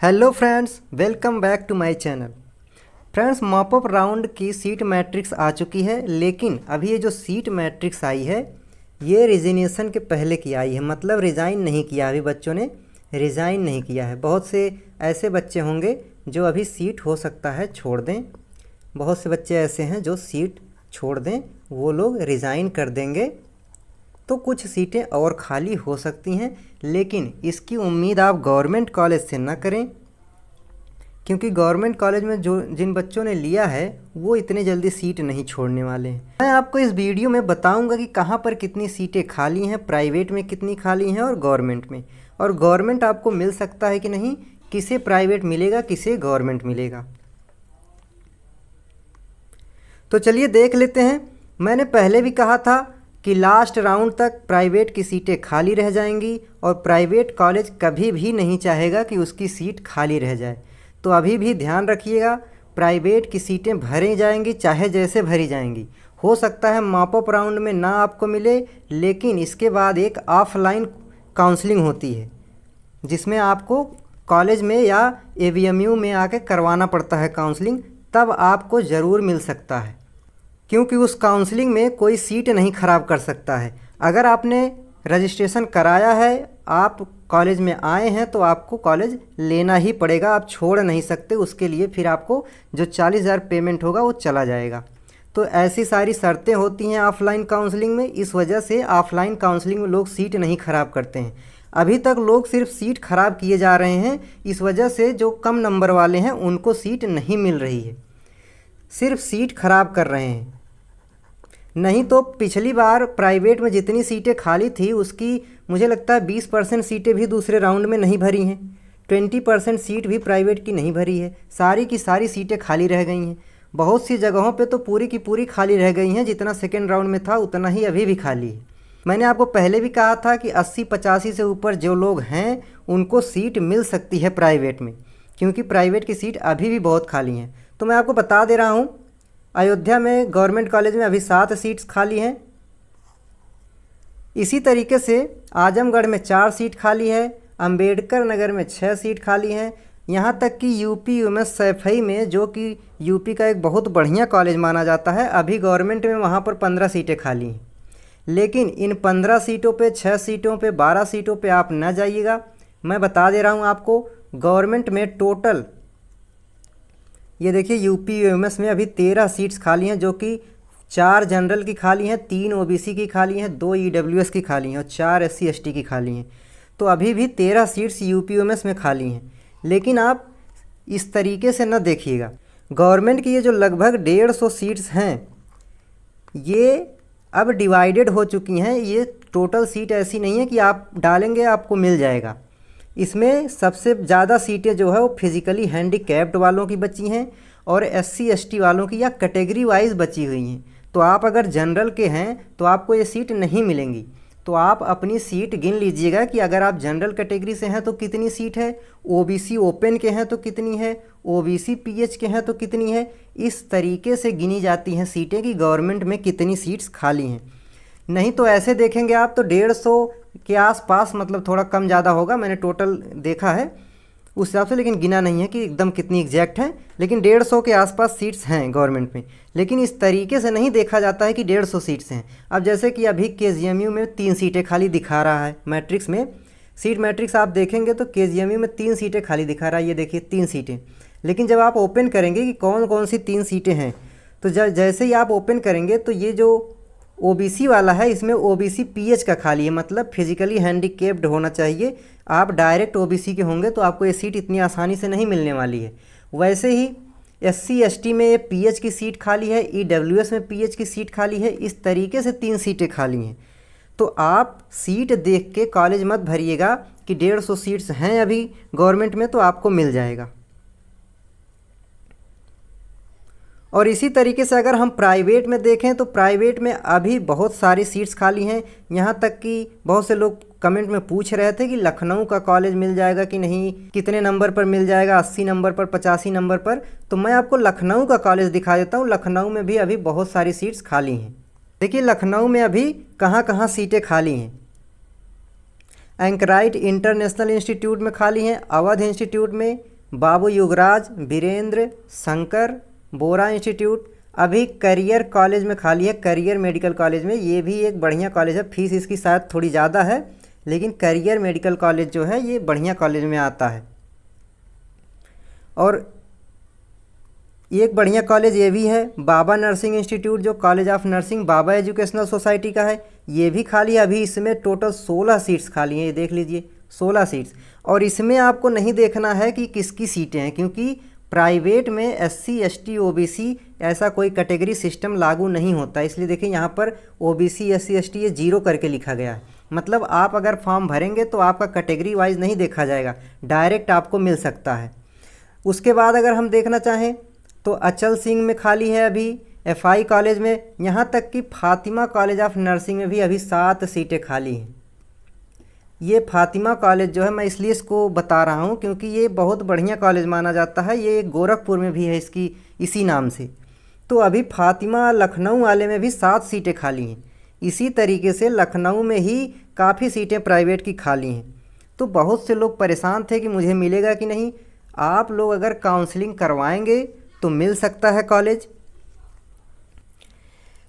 Hello friends, welcome back to my channel. Friends, mop up round की seat matrix आ चुकी है, लेकिन अभी ये जो सीट मैट्रिक्स आई है ये रिजिग्नेशन के पहले की आई है, मतलब रिज़ाइन नहीं किया। अभी बच्चों ने रिज़ाइन नहीं किया है। बहुत से ऐसे बच्चे होंगे जो अभी सीट हो सकता है छोड़ दें, बहुत से बच्चे ऐसे हैं जो सीट छोड़ दें, वो लोग रिज़ाइन कर देंगे तो कुछ सीटें और खाली हो सकती हैं। लेकिन इसकी उम्मीद आप गवर्नमेंट कॉलेज से ना करें, क्योंकि गवर्नमेंट कॉलेज में जो जिन बच्चों ने लिया है वो इतने जल्दी सीट नहीं छोड़ने वाले हैं। मैं आपको इस वीडियो में बताऊंगा कि कहाँ पर कितनी सीटें खाली हैं, प्राइवेट में कितनी खाली हैं और गवर्नमेंट में, और गवर्नमेंट आपको मिल सकता है कि नहीं, किसे प्राइवेट मिलेगा किसे गवर्नमेंट मिलेगा। तो चलिए देख लेते हैं। मैंने पहले भी कहा था कि लास्ट राउंड तक प्राइवेट की सीटें खाली रह जाएंगी और प्राइवेट कॉलेज कभी भी नहीं चाहेगा कि उसकी सीट खाली रह जाए। तो अभी भी ध्यान रखिएगा, प्राइवेट की सीटें भरी जाएंगी, चाहे जैसे भरी जाएंगी। हो सकता है मॉपअप राउंड में ना आपको मिले, लेकिन इसके बाद एक ऑफलाइन काउंसलिंग होती है जिसमें आपको कॉलेज में या एवीएमयू में आके करवाना पड़ता है काउंसलिंग, तब आपको ज़रूर मिल सकता है, क्योंकि उस काउंसलिंग में कोई सीट नहीं ख़राब कर सकता है। अगर आपने रजिस्ट्रेशन कराया है, आप कॉलेज में आए हैं, तो आपको कॉलेज लेना ही पड़ेगा, आप छोड़ नहीं सकते। उसके लिए फिर आपको जो 40,000 पेमेंट होगा वो चला जाएगा। तो ऐसी सारी शर्तें होती हैं ऑफलाइन काउंसलिंग में। इस वजह से ऑफलाइन काउंसलिंग में लोग सीट नहीं ख़राब करते हैं। अभी तक लोग सिर्फ सीट ख़राब किए जा रहे हैं। इस वजह से जो कम नंबर वाले हैं उनको सीट नहीं मिल रही है, सिर्फ सीट ख़राब कर रहे हैं। नहीं तो पिछली बार प्राइवेट में जितनी सीटें खाली थी उसकी मुझे लगता है 20% सीटें भी दूसरे राउंड में नहीं भरी हैं, 20% सीट भी प्राइवेट की नहीं भरी है। सारी की सारी सीटें खाली रह गई हैं। बहुत सी जगहों पे तो पूरी की पूरी खाली रह गई हैं। जितना सेकेंड राउंड में था उतना ही अभी भी खाली है। मैंने आपको पहले भी कहा था कि 80-85 से ऊपर जो लोग हैं उनको सीट मिल सकती है प्राइवेट में, क्योंकि प्राइवेट की सीट अभी भी बहुत खाली हैं। तो मैं आपको बता दे रहा हूँ, अयोध्या में गवर्नमेंट कॉलेज में अभी 7 सीट्स खाली हैं। इसी तरीके से आजमगढ़ में 4 सीट खाली है, अंबेडकर नगर में 6 सीट खाली हैं। यहाँ तक कि यूपी में सैफई में, जो कि यूपी का एक बहुत बढ़िया कॉलेज माना जाता है, अभी गवर्नमेंट में वहाँ पर 15 सीटें खाली हैं। लेकिन इन 15 सीटों पे, 6 सीटों पे, 12 सीटों पे आप न जाइएगा। मैं बता दे रहा हूँ आपको, गवर्नमेंट में टोटल ये देखिए यूपी-यूएमएस में अभी 13 सीट्स खाली हैं, जो कि 4 जनरल की खाली हैं, 3 ओबीसी की खाली हैं, 2 ईडब्ल्यूएस की खाली हैं और 4 एससी एसटी की खाली हैं। तो अभी भी 13 सीट्स यूपी-यूएमएस में खाली हैं। लेकिन आप इस तरीके से न देखिएगा। गवर्नमेंट की ये जो लगभग 150 सीट्स हैं ये अब डिवाइडेड हो चुकी हैं। ये टोटल सीट ऐसी नहीं है कि आप डालेंगे आपको मिल जाएगा। इसमें सबसे ज़्यादा सीटें जो है वो फिज़िकली हैंडीकैप्ड वालों की बची हैं और एससी एसटी वालों की या कैटेगरी वाइज बची हुई हैं। तो आप अगर जनरल के हैं तो आपको ये सीट नहीं मिलेंगी। तो आप अपनी सीट गिन लीजिएगा कि अगर आप जनरल कैटेगरी से हैं तो कितनी सीट है, ओबीसी ओपन के हैं तो कितनी है, ओबीसी पीएच के हैं तो कितनी है। इस तरीके से गिनी जाती हैं सीटें कि गवर्नमेंट में कितनी सीट्स खाली हैं। नहीं तो ऐसे देखेंगे आप तो 150 के आसपास, मतलब थोड़ा कम ज़्यादा होगा, मैंने टोटल देखा है उस हिसाब से, लेकिन गिना नहीं है कि एकदम कितनी एग्जैक्ट है, लेकिन 150 के आसपास सीट्स हैं गवर्नमेंट में। लेकिन इस तरीके से नहीं देखा जाता है कि 150 सीट्स हैं। अब जैसे कि अभी केजीएमयू में 3 सीटें खाली दिखा रहा है मैट्रिक्स में, सीट मैट्रिक्स आप देखेंगे तो केजीएमयू में 3 सीटें खाली दिखा रहा है, ये देखिए 3 सीटें। लेकिन जब आप ओपन करेंगे कि कौन कौन सी 3 सीटें हैं, तो जैसे ही आप ओपन करेंगे तो ये जो ओबीसी वाला है इसमें ओबीसी पीएच का खाली है, मतलब फिजिकली हैंडीकैप्ड होना चाहिए। आप डायरेक्ट ओबीसी के होंगे तो आपको ये सीट इतनी आसानी से नहीं मिलने वाली है। वैसे ही एससी एसटी में पीएच की सीट खाली है, ईडब्ल्यूएस में पीएच की सीट खाली है। इस तरीके से 3 सीटें खाली हैं। तो आप सीट देख के कॉलेज मत भरिएगा कि 150 सीट्स हैं अभी गवर्नमेंट में तो आपको मिल जाएगा। और इसी तरीके से अगर हम प्राइवेट में देखें तो प्राइवेट में अभी बहुत सारी सीट्स खाली हैं। यहाँ तक कि बहुत से लोग कमेंट में पूछ रहे थे कि लखनऊ का कॉलेज मिल जाएगा कि नहीं, कितने नंबर पर मिल जाएगा, 80 नंबर पर, 85 नंबर पर। तो मैं आपको लखनऊ का कॉलेज दिखा देता हूँ। लखनऊ में भी अभी बहुत सारी सीट्स खाली हैं। देखिए लखनऊ में अभी कहाँ कहाँ सीटें खाली हैं। एंकराइट इंटरनेशनल इंस्टीट्यूट में खाली हैं, अवध इंस्टीट्यूट में, बाबू युगराज, वीरेंद्र, शंकर, बोरा इंस्टीट्यूट। अभी करियर कॉलेज में खाली है, करियर मेडिकल कॉलेज में। ये भी एक बढ़िया कॉलेज है, फीस इसकी शायद थोड़ी ज़्यादा है, लेकिन करियर मेडिकल कॉलेज जो है ये बढ़िया कॉलेज में आता है। और एक बढ़िया कॉलेज ये भी है, बाबा नर्सिंग इंस्टीट्यूट, जो college of nursing Baba educational society का है, ये भी खाली है। अभी इसमें टोटल 16 सीट्स खाली हैं, ये देख लीजिए 16 सीट्स। और इसमें आपको नहीं देखना है कि किसकी सीटें हैं, क्योंकि प्राइवेट में SC ST OBC ऐसा कोई कैटेगरी सिस्टम लागू नहीं होता। इसलिए देखिए यहाँ पर OBC SC ST ये 0 करके लिखा गया है। मतलब आप अगर फॉर्म भरेंगे तो आपका कैटेगरी वाइज नहीं देखा जाएगा, डायरेक्ट आपको मिल सकता है। उसके बाद अगर हम देखना चाहें तो अचल सिंह में खाली है अभी, FI कॉलेज में। यहाँ तक कि फातिमा कॉलेज ऑफ नर्सिंग में भी अभी 7 सीटें खाली हैं। ये फातिमा कॉलेज जो है, मैं इसलिए इसको बता रहा हूँ क्योंकि ये बहुत बढ़िया कॉलेज माना जाता है। ये गोरखपुर में भी है इसकी इसी नाम से। तो अभी फातिमा लखनऊ वाले में भी 7 सीटें खाली हैं। इसी तरीके से लखनऊ में ही काफ़ी सीटें प्राइवेट की खाली हैं। तो बहुत से लोग परेशान थे कि मुझे मिलेगा कि नहीं। आप लोग अगर काउंसलिंग करवाएंगे तो मिल सकता है कॉलेज,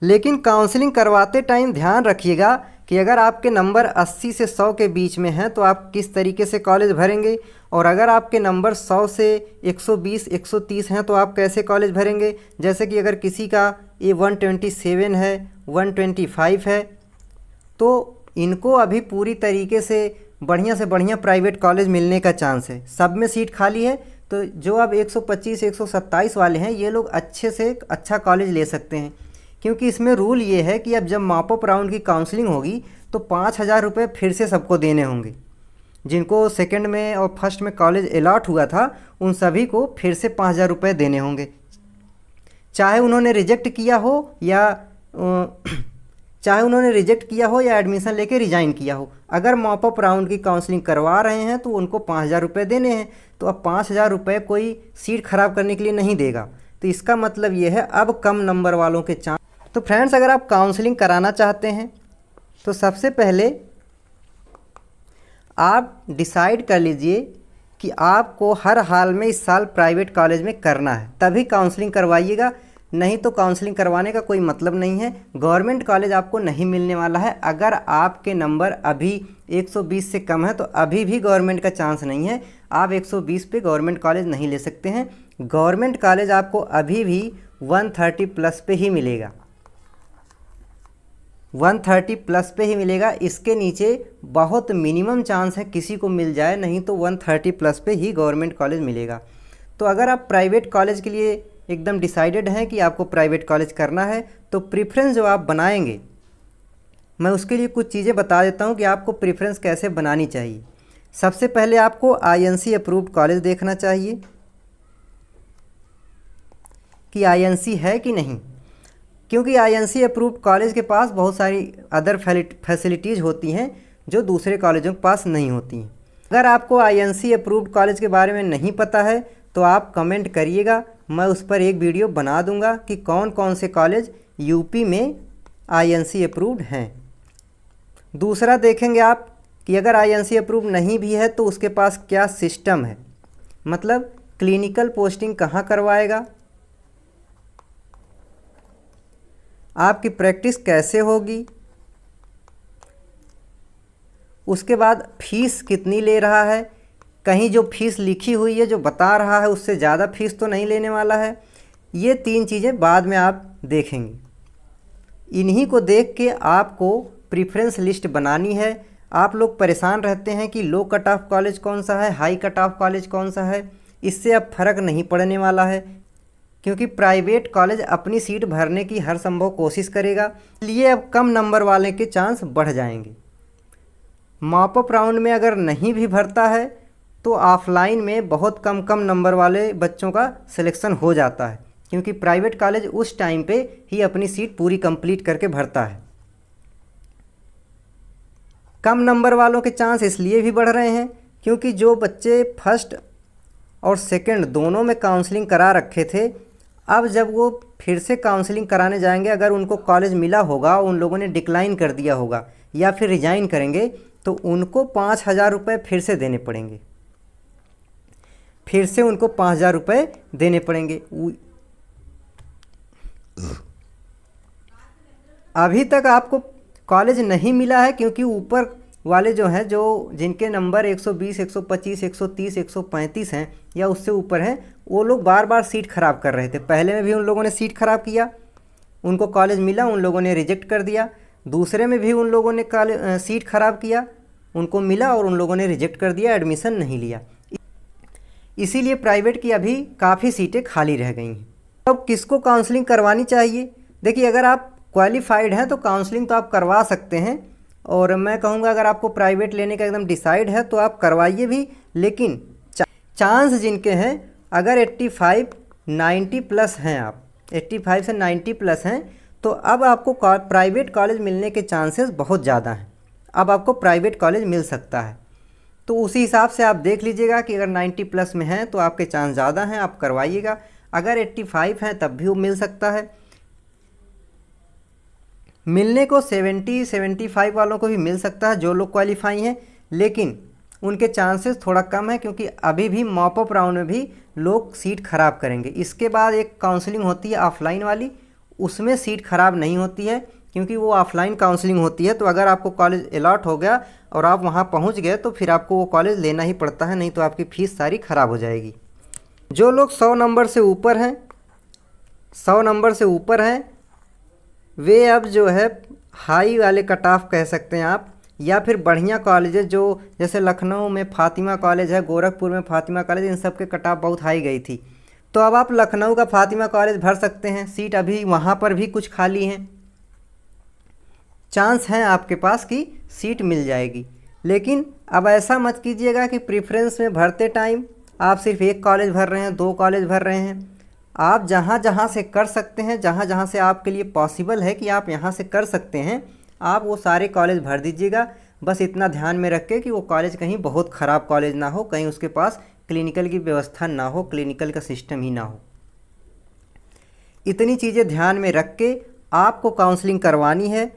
लेकिन काउंसलिंग करवाते टाइम ध्यान रखिएगा कि अगर आपके नंबर 80 से 100 के बीच में हैं तो आप किस तरीके से कॉलेज भरेंगे, और अगर आपके नंबर 100 से 120 130 हैं तो आप कैसे कॉलेज भरेंगे। जैसे कि अगर किसी का ये 127 है, 125 है, तो इनको अभी पूरी तरीके से बढ़िया प्राइवेट कॉलेज मिलने का चांस है। सब में सीट खाली है, तो जो अब 125 127 वाले हैं ये लोग अच्छे से अच्छा कॉलेज ले सकते हैं। क्योंकि इसमें रूल ये है कि अब जब मॉपअप राउंड की काउंसलिंग होगी तो 5,000 रुपये फिर से सबको देने होंगे। जिनको सेकंड में और फर्स्ट में कॉलेज अलॉट हुआ था उन सभी को फिर से 5,000 रुपये देने होंगे, चाहे उन्होंने रिजेक्ट किया हो या एडमिशन लेके रिजाइन किया हो। अगर मॉपअप राउंड की काउंसलिंग करवा रहे हैं तो उनको 5,000 रुपये देने हैं। तो अब 5,000 रुपये कोई सीट ख़राब करने के लिए नहीं देगा। तो इसका मतलब ये है अब कम नंबर वालों के चांस। तो फ्रेंड्स, अगर आप काउंसलिंग कराना चाहते हैं तो सबसे पहले आप डिसाइड कर लीजिए कि आपको हर हाल में इस साल प्राइवेट कॉलेज में करना है, तभी काउंसलिंग करवाइएगा। नहीं तो काउंसलिंग करवाने का कोई मतलब नहीं है। गवर्नमेंट कॉलेज आपको नहीं मिलने वाला है। अगर आपके नंबर अभी 120 से कम है तो अभी भी गवर्नमेंट का चांस नहीं है। आप 120 पे गवर्नमेंट कॉलेज नहीं ले सकते हैं। गवर्नमेंट कॉलेज आपको अभी भी 130 प्लस पे ही मिलेगा, 130 प्लस पे ही मिलेगा। इसके नीचे बहुत मिनिमम चांस है किसी को मिल जाए, नहीं तो 130 प्लस पे ही गवर्नमेंट कॉलेज मिलेगा। तो अगर आप प्राइवेट कॉलेज के लिए एकदम डिसाइडेड हैं कि आपको प्राइवेट कॉलेज करना है तो प्रेफरेंस जो आप बनाएंगे, मैं उसके लिए कुछ चीज़ें बता देता हूं कि आपको प्रेफरेंस कैसे बनानी चाहिए। सबसे पहले आपको INC अप्रूव्ड कॉलेज देखना चाहिए कि INC है कि नहीं, क्योंकि INC अप्रूव्ड कॉलेज के पास बहुत सारी अदर फैसिलिटीज़ होती हैं जो दूसरे कॉलेजों के पास नहीं होती हैं। अगर आपको INC अप्रूव्ड कॉलेज के बारे में नहीं पता है तो आप कमेंट करिएगा, मैं उस पर एक वीडियो बना दूंगा कि कौन कौन से कॉलेज यूपी में INC अप्रूव्ड हैं। दूसरा देखेंगे आप कि अगर INC अप्रूव्ड नहीं भी है तो उसके पास क्या सिस्टम है, मतलब क्लिनिकल पोस्टिंग कहाँ करवाएगा, आपकी प्रैक्टिस कैसे होगी, उसके बाद फीस कितनी ले रहा है। कहीं जो फीस लिखी हुई है जो बता रहा है उससे ज़्यादा फीस तो नहीं लेने वाला है। ये 3 चीज़ें बाद में आप देखेंगे। इन्हीं को देख के आपको प्रेफरेंस लिस्ट बनानी है। आप लोग परेशान रहते हैं कि लो कट ऑफ कॉलेज कौन सा है, हाई कट ऑफ कॉलेज कौन सा है। इससे अब फ़र्क नहीं पड़ने वाला है, क्योंकि प्राइवेट कॉलेज अपनी सीट भरने की हर संभव कोशिश करेगा, इसलिए अब कम नंबर वाले के चांस बढ़ जाएंगे। मॉपअप राउंड में अगर नहीं भी भरता है तो ऑफलाइन में बहुत कम नंबर वाले बच्चों का सिलेक्शन हो जाता है, क्योंकि प्राइवेट कॉलेज उस टाइम पे ही अपनी सीट पूरी कंप्लीट करके भरता है। कम नंबर वालों के चांस इसलिए भी बढ़ रहे हैं क्योंकि जो बच्चे फर्स्ट और सेकंड दोनों में काउंसलिंग करा रखे थे, अब जब वो फिर से काउंसलिंग कराने जाएंगे, अगर उनको कॉलेज मिला होगा, उन लोगों ने डिक्लाइन कर दिया होगा या फिर रिजाइन करेंगे, तो उनको 5,000 रुपये फिर से देने पड़ेंगे। फिर से उनको 5,000 रुपये देने पड़ेंगे। अभी तक आपको कॉलेज नहीं मिला है क्योंकि ऊपर वाले जो हैं, जो जिनके नंबर 120, 125, 130, 135 हैं या उससे ऊपर हैं, वो लोग बार बार सीट ख़राब कर रहे थे। पहले में भी उन लोगों ने सीट ख़राब किया, उनको कॉलेज मिला, उन लोगों ने रिजेक्ट कर दिया। दूसरे में भी उन लोगों ने सीट ख़राब किया, उनको मिला और उन लोगों ने रिजेक्ट कर दिया, एडमिशन नहीं लिया। इसीलिए प्राइवेट की अभी काफ़ी सीटें खाली रह गई हैं। अब किसको काउंसलिंग करवानी चाहिए? देखिए, अगर आप क्वालिफाइड हैं तो काउंसलिंग तो आप करवा सकते हैं, और मैं कहूँगा अगर आपको प्राइवेट लेने का एकदम डिसाइड है तो आप करवाइए भी। लेकिन चांस जिनके हैं, अगर 85, 90 प्लस हैं, आप 85 से 90 प्लस हैं, तो अब आपको प्राइवेट कॉलेज मिलने के चांसेस बहुत ज़्यादा हैं। अब आपको प्राइवेट कॉलेज मिल सकता है। तो उसी हिसाब से आप देख लीजिएगा कि अगर 90 प्लस में हैं तो आपके चांस ज़्यादा हैं, आप करवाइएगा। अगर 85 हैं तब भी वो मिल सकता है। मिलने को 70, 75 वालों को भी मिल सकता है जो लोग क्वालिफाई हैं, लेकिन उनके चांसेस थोड़ा कम है क्योंकि अभी भी मॉप अप राउंड में भी लोग सीट ख़राब करेंगे। इसके बाद एक काउंसलिंग होती है ऑफलाइन वाली, उसमें सीट ख़राब नहीं होती है क्योंकि वो ऑफलाइन काउंसलिंग होती है। तो अगर आपको कॉलेज अलॉट हो गया और आप वहाँ पहुँच गए तो फिर आपको वो कॉलेज लेना ही पड़ता है, नहीं तो आपकी फ़ीस सारी ख़राब हो जाएगी। जो लोग 100 नंबर से ऊपर हैं, 100 नंबर से ऊपर हैं, वे अब जो है हाई वाले कट ऑफ कह सकते हैं आप, या फिर बढ़िया कॉलेजेस जो जैसे लखनऊ में फ़ातिमा कॉलेज है, गोरखपुर में फ़ातिमा कॉलेज, इन सब के कट ऑफ बहुत हाई गई थी। तो अब आप लखनऊ का फ़ातिमा कॉलेज भर सकते हैं, सीट अभी वहाँ पर भी कुछ खाली हैं, चांस हैं आपके पास कि सीट मिल जाएगी। लेकिन अब ऐसा मत कीजिएगा कि प्रेफरेंस में भरते टाइम आप सिर्फ एक कॉलेज भर रहे हैं, 2 कॉलेज भर रहे हैं। आप जहाँ जहाँ से कर सकते हैं, जहाँ जहाँ से आपके लिए पॉसिबल है कि आप यहाँ से कर सकते हैं, आप वो सारे कॉलेज भर दीजिएगा। बस इतना ध्यान में रख के कि वो कॉलेज कहीं बहुत ख़राब कॉलेज ना हो, कहीं उसके पास क्लिनिकल की व्यवस्था ना हो, क्लिनिकल का सिस्टम ही ना हो। इतनी चीज़ें ध्यान में रख के आपको काउंसलिंग करवानी है।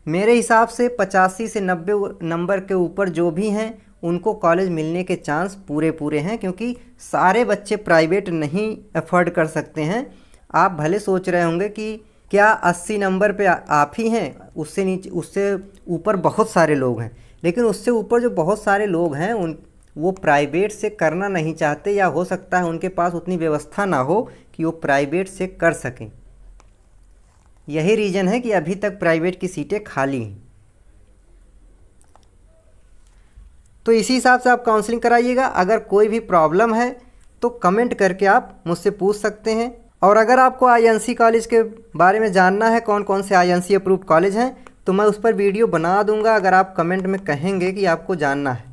मेरे हिसाब से 85 से 90 नंबर के ऊपर जो भी हैं उनको कॉलेज मिलने के चांस पूरे हैं, क्योंकि सारे बच्चे प्राइवेट नहीं अफोर्ड कर सकते हैं। आप भले सोच रहे होंगे कि क्या 80 नंबर पे आप ही हैं, उससे नीचे उससे ऊपर बहुत सारे लोग हैं, लेकिन उससे ऊपर जो बहुत सारे लोग हैं वो प्राइवेट से करना नहीं चाहते, या हो सकता है उनके पास उतनी व्यवस्था ना हो कि वो प्राइवेट से कर सकें। यही रीज़न है कि अभी तक प्राइवेट की सीटें खाली हैं। तो इसी हिसाब से आप काउंसलिंग कराइएगा। अगर कोई भी प्रॉब्लम है तो कमेंट करके आप मुझसे पूछ सकते हैं। और अगर आपको आईएनसी कॉलेज के बारे में जानना है, कौन कौन से आईएनसी अप्रूव्ड कॉलेज हैं, तो मैं उस पर वीडियो बना दूंगा, अगर आप कमेंट में कहेंगे कि आपको जानना है।